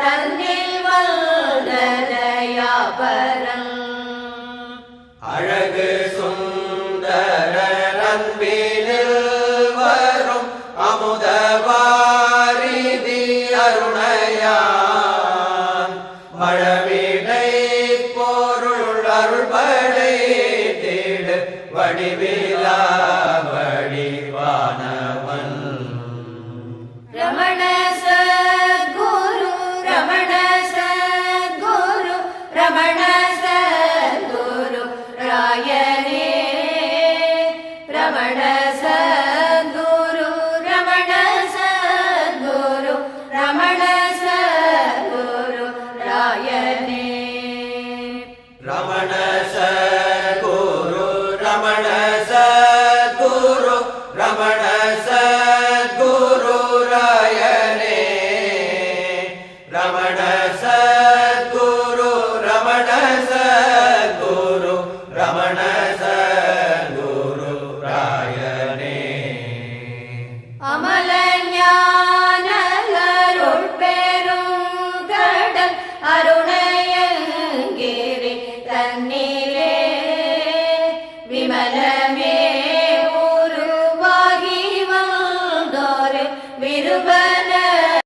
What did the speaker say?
தன்னில் வல்லரையாபரன் அழகு சுந்தர அன்பினில் வரும் அமுதவாரிதி அருணையான் மழவிடை பொருள் அருள்படை தேடு வடிவிலா வடிவானவன் ரமண சத்குரு ரமண சத்குரு ரமண சத்குரு ராயனே ரமண சத்குரு ரமண சத்குரு ரமண சத்குரு ராயனே ரமண சத்குரு ரமண சத்குரு ரமண சத்குரு ராயனே ரமண